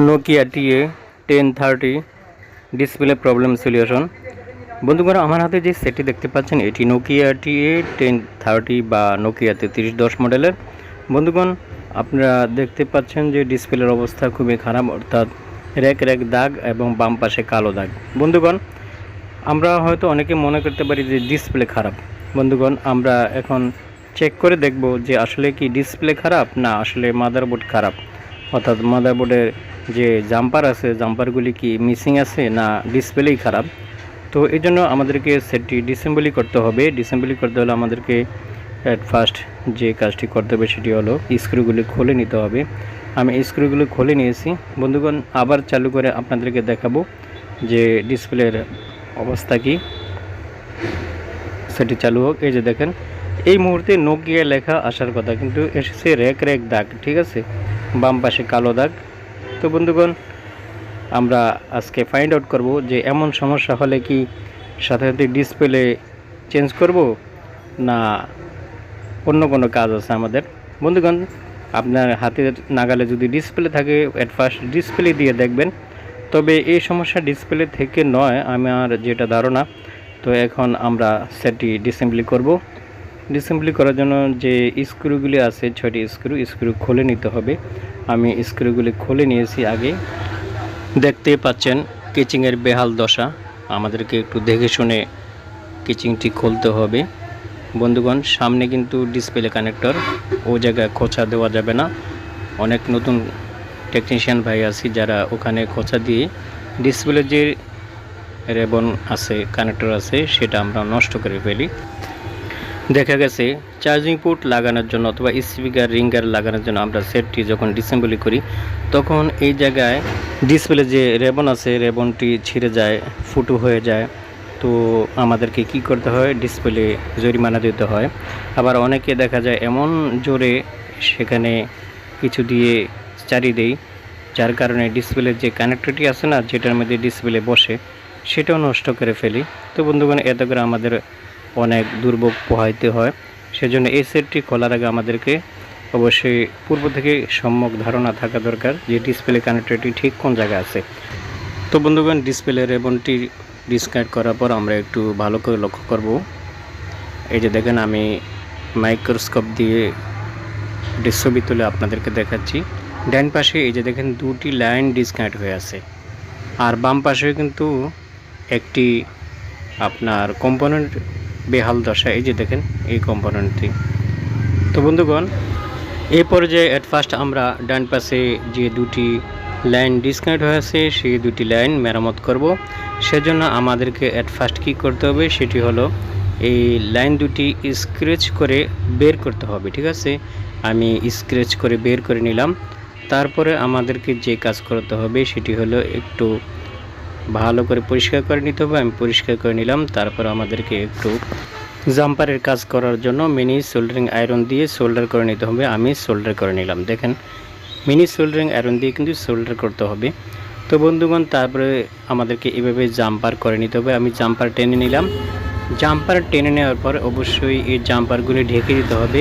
Nokia TA1030 display problem solution. বন্ধুগণ, আমার হাতে যে সেটটি দেখতে পাচ্ছেন এটি নোকিয়া TA1030 বা নোকিয়া 3310 মডেলের। বন্ধুগণ, আপনারা দেখতে পাচ্ছেন যে ডিসপ্লের অবস্থা খুবই খারাপ, অর্থাৎ রেক রেক দাগ এবং বাম পাশে কালো দাগ। বন্ধুগণ, আমরা হয়তো অনেকে মনে করতে পারি যে ডিসপ্লে খারাপ। বন্ধুগণ, আমরা এখন চেক করে দেখব যে আসলে কি ডিসপ্লে খারাপ না আসলে মাদারবোর্ড খারাপ, অর্থাৎ মাদারবোর্ডের যে জাম্পার আছে জাম্পারগুলি কি মিসিং আছে না ডিসপ্লেই খারাপ। তো এই জন্য আমাদেরকে সেটটি ডিসেম্বলি করতে হবে। ডিসেম্বলি করতে হলে আমাদেরকে অ্যাট ফার্স্ট যে কাজটি করতে হবে সেটি হলো স্ক্রুগুলি খুলে নিতে হবে। আমি স্ক্রুগুলো খুলে নিয়েছি। বন্ধুগণ, আবার চালু করে আপনাদেরকে দেখাবো যে ডিসপ্লের অবস্থা কি। সেটি চালু হোক। এই যে দেখেন, এই মুহূর্তে নোকিয়া লেখা আসার কথা, কিন্তু এসেছে রেক রেক দাগ। ঠিক আছে, বাম পাশে কালো দাগ। তো বন্ধুগণ, আমরা আজকে ফাইন্ড আউট করব যে এমন সমস্যা হলে কি সাথে সাথে ডিসপ্লে চেঞ্জ করব না অন্য কোনো কাজ আছে আমাদের। বন্ধুগণ, আপনার হাতের নাগালে যদি ডিসপ্লে থাকে অ্যাট ফার্স্ট ডিসপ্লে দিয়ে দেখবেন। তবে এই সমস্যা ডিসপ্লে থেকে নয় আমার যেটা ধারণা। তো এখন আমরা সেটটি ডিসেম্বলি করব। ডিসেম্বলি করার জন্য যে স্ক্রুগুলি আছে 6টি স্ক্রু খুলে নিতে হবে। আমি স্ক্রুগুলি খুলে নিয়েছি আগে। দেখতে পাচ্ছেন কেচিংয়ের বেহাল দশা, আমাদেরকে একটু দেখে শুনে কেচিংটি খুলতে হবে। বন্ধুগণ, সামনে কিন্তু ডিসপ্লে কানেক্টর, ও জায়গায় খোঁচা দেওয়া যাবে না। অনেক নতুন টেকনিশিয়ান ভাই আছে যারা ওখানে খোঁচা দিয়ে ডিসপ্লে যে রেবন আছে কানেক্টর আছে সেটা আমরা নষ্ট করে ফেলি। দেখা গেছে চার্জিং পোর্ট লাগানোর জন্য অথবা স্পিকার রিঙ্গার লাগানোর জন্য আমরা সেটটি যখন ডিসেম্বলি করি তখন এই জায়গায় ডিসপ্লে যে রেবন আছে রেবনটি ছিঁড়ে যায়, ফুটো হয়ে যায়। তো আমাদেরকে কি করতে হয়, ডিসপ্লে জরিমানা দিতে হয়। আবার অনেকে দেখা যায় এমন জোরে সেখানে কিছু দিয়ে চারি দেই, যার কারণে ডিসপ্লের যে কানেক্টরটি আছে না যেটার মধ্যে ডিসপ্লে বসে সেটাও নষ্ট করে ফেলি। তো বন্ধুগণ, এতে করে আমাদের অনেক দুর্ভোগ পোহাইতে হয়। সেজন্য এই সেটটি খোলার আগে আমাদেরকে অবশ্যই পূর্ব থেকে সম্যক ধারণা থাকা দরকার যে ডিসপ্লে কানেক্টরটি ঠিক কোন জায়গায় আছে। তো বন্ধুগণ, ডিসপ্লে রেবনটি ডিসকানেক্ট করার পর আমরা একটু ভালো করে লক্ষ্য করব। এই যে দেখেন, আমি মাইক্রোস্কোপ দিয়ে ছবি তুলে আপনাদেরকে দেখাচ্ছি। ডান পাশে এই যে দেখেন দুটি লাইন ডিসকানেক্ট হয়ে আছে, আর বাম পাশে কিন্তু একটি আপনার কম্পোনেন্ট বেহাল দশা। এই যে দেখেন এই কম্পোনেন্টটি। তো বন্ধুগণ, এই পর্যায়ে অ্যাট ফার্স্ট আমরা ডান পাশে যে দুটি লাইন ডিসকানেক্ট হয়ে আছে সেই দুটি লাইন মেরামত করব। সেজন্য আমাদেরকে অ্যাট ফার্স্ট কী করতে হবে সেটি হলো এই লাইন দুটি স্ক্র্যাচ করে বের করতে হবে। ঠিক আছে, আমি স্ক্র্যাচ করে বের করে নিলাম। তারপরে আমাদেরকে যে কাজ করতে হবে সেটি হলো একটু ভালো করে পরিষ্কার করে নিতে হবে। আমি পরিষ্কার করে নিলাম। তারপর আমাদেরকে একটু জাম্পারের কাজ করার জন্য মিনি সোল্ডারিং আয়রন দিয়ে সোল্ডার করে নিতে হবে। আমি সোল্ডার করে নিলাম। দেখেন, মিনি সোল্ডারিং আয়রন দিয়ে কিন্তু সোল্ডার করতে হবে। তো বন্ধুগণ, তারপরে আমাদেরকে এভাবে জাম্পার করে নিতে হবে। আমি জাম্পার টেনে নিলাম। জাম্পার টেনে নেওয়ার পর অবশ্যই এই জাম্পারগুলি ঢেকে দিতে হবে।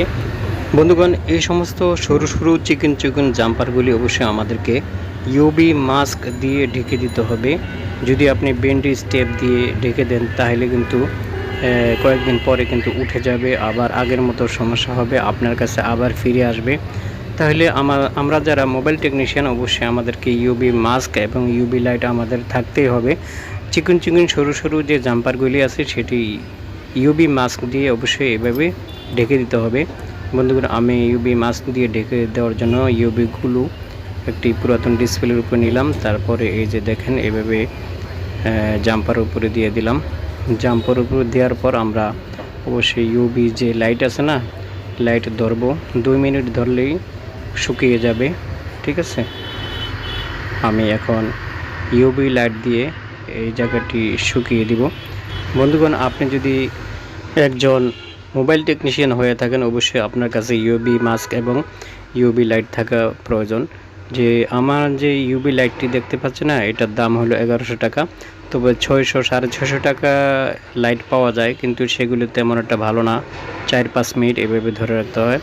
বন্ধুগণ, এই সমস্ত সরু সরু চিকন জাম্পারগুলি অবশ্যই আমাদেরকে ইউভি মাস্ক দিয়ে ঢেকে দিতে হবে। যদি আপনি বেন্ডি স্টেপ দিয়ে ঢেকে দেন তাহলে কিন্তু কয়েকদিন পরে কিন্তু উঠে যাবে, আবার আগের মতো সমস্যা হবে, আপনার কাছে আবার ফিরে আসবে। তাহলে আমরা যারা মোবাইল টেকনিশিয়ান অবশ্যই আমাদেরকে ইউভি মাস্ক এবং ইউভি লাইট আমাদের থাকতেই হবে। চিকন সরু সরু যে জাম্পারগুলি আছে সেটি ইউভি মাস্ক দিয়ে অবশ্যই এভাবে ঢেকে দিতে হবে। বন্ধুগণ, আমি ইউভি মাস্ক দিয়ে ঢেকে দেওয়ার জন্য ইউভি গ্লু একটি পুরাতন ডিসপ্লের উপর নিলাম। তারপরে এই যে দেখেন এভাবে জাম্পার উপরে দিয়ে দিলাম। জাম্পার উপরে দেওয়ার পর আমরা অবশ্যই ইউভি যে লাইট আছে না, লাইট ধরবো। 2 মিনিট ধরলেই শুকিয়ে যাবে। ঠিক আছে, আমি এখন ইউভি লাইট দিয়ে এই জায়গাটি শুকিয়ে দিব। বন্ধুগণ, আপনি যদি একজন মোবাইল টেকনিশিয়ান হয়ে থাকেন অবশ্যই আপনার কাছে ইউভি মাস্ক এবং ইউভি লাইট থাকা প্রয়োজন। যে আমার যে ইউভি লাইটটি দেখতে পাচ্ছি না এটার দাম হলো 1100 টাকা। তবে 600 650 টাকা লাইট পাওয়া যায়, কিন্তু সেগুলো তেমন একটা ভালো না। 4-5 মিনিট এভাবে ধরে রাখতে হয়,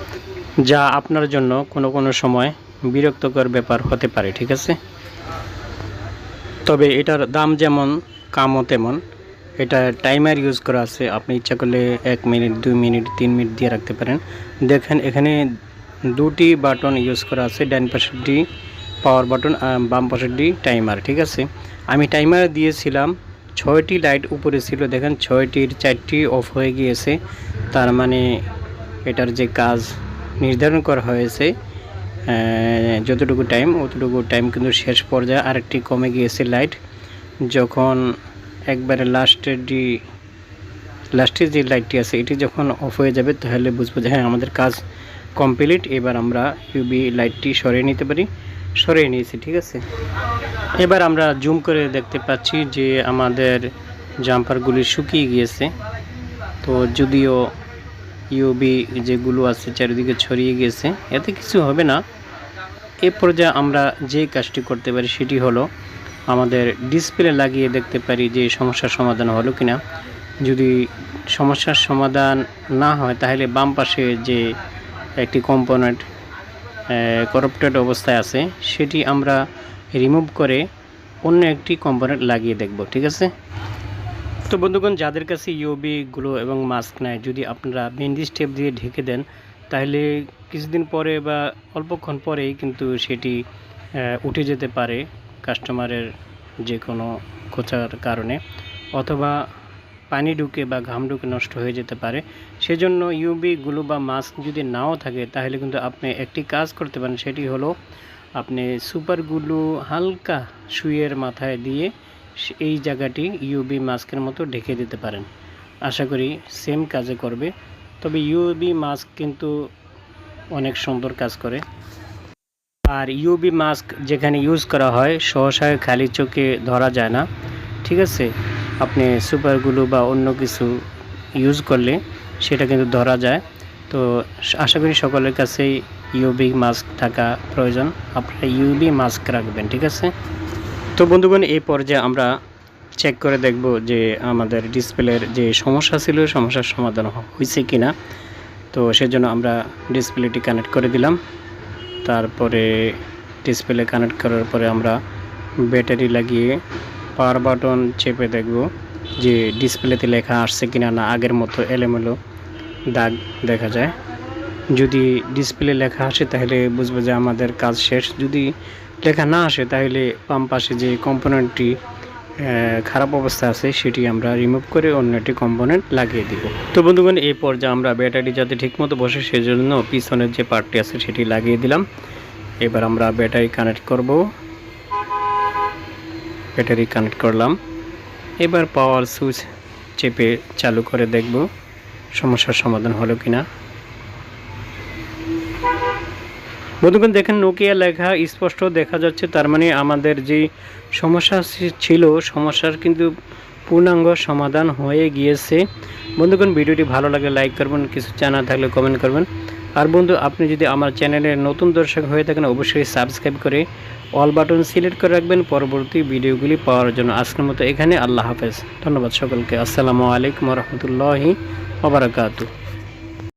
যা আপনার জন্য কোনো সময় বিরক্তকর ব্যাপার হতে পারে, ঠিক আছে। তবে এটার দাম যেমন কামও তেমন। এটা টাইমার ইউজ করা আছে, আপনি ইচ্ছা করলে 1 মিনিট 2 মিনিট 3 মিনিট দিয়ে রাখতে পারেন। দেখেন এখানে দুটি বাটন ইউজ করা আছে, ডান পাশের ডি পাওয়ার বাটন আর বাম পাশের ডি টাইমার, ঠিক আছে। আমি টাইমার দিয়েছিলাম, 6টি লাইট উপরে ছিল, দেখেন 6টির 4টি অফ হয়ে গিয়েছে। তার মানে এটার যে কাজ নির্ধারণ করা হয়েছে যতটুকু টাইম অতটুকু টাইম কিন্তু শেষ পর্যায়ে আরেকটি কমে গিয়েছে লাইট। যখন একবারে লাস্টের যে লাইটটি আছে এটি যখন অফ হয়ে যাবে তাহলে বুঝবো যে হ্যাঁ আমাদের কাজ কমপ্লিট। এবার আমরা ইউবি লাইটটি সরিয়ে নিতে পারি, সরিয়ে নিয়েছি, ঠিক আছে। এবার আমরা জুম করে দেখতে পাচ্ছি যে আমাদের জাম্পারগুলি শুকিয়ে গিয়েছে। তো যদিও ইউবি যেগুলো আছে চারিদিকে ছড়িয়ে গিয়েছে, এতে কিছু হবে না। এ পর্যায়ে আমরা যে কাজটি করতে পারি সেটি হলো আমাদের ডিসপ্লে লাগিয়ে দেখতে পারি যে সমস্যার সমাধান হলো কিনা। যদি সমস্যার সমাধান না হয় তাহলে বাম পাশে যে একটি কম্পোনেন্ট করাপ্টেড অবস্থায় আছে সেটি আমরা রিমুভ করে অন্য একটি কম্পোনেন্ট লাগিয়ে দেখব, ঠিক আছে। তো বন্ধুগণ, যাদের কাছে ইউবিগুলো এবং মাস্ক নাই, যদি আপনারা বেন্ডিজ টেপ দিয়ে ঢেকে দেন তাহলে কিছুদিন পরে বা অল্পক্ষণ পরেই কিন্তু সেটি উঠে যেতে পারে কাস্টমারের যে কোনো খোঁচার কারণে, অথবা পানি ঢুকে বা ঘাম ঢুকে নষ্ট হয়ে যেতে পারে। সেজন্য ইউবিগুলো বা মাস্ক যদি নাও থাকে তাহলে কিন্তু আপনি একটি কাজ করতে পারেন, সেটি হলো আপনি সুপারগুলো হালকা সুইয়ের মাথায় দিয়ে এই জায়গাটি ইউবি মাস্কের মতো ঢেকে দিতে পারেন। আশা করি সেম কাজে করবে। তবে ইউবি মাস্ক কিন্তু অনেক সুন্দর কাজ করে। আর ইউবি মাস্ক যেখানে ইউজ করা হয় সহসা খালি চোখে ধরা যায় না, ঠিক আছে। আপনি সুপারগুলো বা অন্য কিছু ইউজ করলে সেটা কিন্তু ধরা যায়। তো আশা করি সকলের কাছেই ইউবি মাস্ক থাকা প্রয়োজন, আপনারা ইউবি মাস্ক রাখবেন, ঠিক আছে। তো বন্ধুগণ, এই পর্যায়ে আমরা চেক করে দেখব যে আমাদের ডিসপ্লের যে সমস্যা ছিল সমস্যার সমাধান হয়েছে কিনা। তো সেজন্য আমরা ডিসপ্লেটি কানেক্ট করে দিলাম। তারপরে ডিসপ্লে কানেক্ট করার পরে আমরা ব্যাটারি লাগিয়ে পাওয়ার বাটন চেপে দেখব যে ডিসপ্লেতে লেখা আসছে কিনা, না আগের মতো এলোমেলো দাগ দেখা যায়। যদি ডিসপ্লে লেখা আসে তাহলে বুঝবো যে আমাদের কাজ শেষ। যদি লেখা না আসে তাহলে বাম পাশে যে কম্পোনেন্টটি খারাপ অবস্থা আছে সেটি আমরা রিমুভ করে অন্য একটি কম্পোনেন্ট লাগিয়ে দিব। তো বন্ধুগণ, এই পর্যায়ে আমরা ব্যাটারি যাতে ঠিকমতো বসে সেজন্য পিছনের যে পার্টটি আছে সেটি লাগিয়ে দিলাম। এবার আমরা ব্যাটারি কানেক্ট করব। ব্যাটারি কানেক্ট করলাম। এবার পাওয়ার সুইচ চেপে চালু করে দেখব সমস্যার সমাধান হলো কিনা। বন্ধুগণ, দেখেন নোকিয়া লেখা স্পষ্ট দেখা যাচ্ছে, তার মানে আমাদের যে সমস্যা ছিল সমস্যার কিন্তু পূর্ণাঙ্গ সমাধান হয়ে গিয়েছে। বন্ধুগণ, ভিডিওটি ভালো লাগলে লাইক করবেন, কিছু জানা থাকলে কমেন্ট করবেন। আর বন্ধু, আপনি যদি আমার চ্যানেলের নতুন দর্শক হয়ে থাকেন অবশ্যই সাবস্ক্রাইব করে অল বাটন সিলেক্ট করে রাখবেন পরবর্তী ভিডিওগুলি পাওয়ার জন্য। আজকের মতো এখানে, আল্লাহ হাফেজ। ধন্যবাদ সকলকে। আসসালামু আলাইকুম রহমতুল্লাহি ওয়া বারাকাতুহু।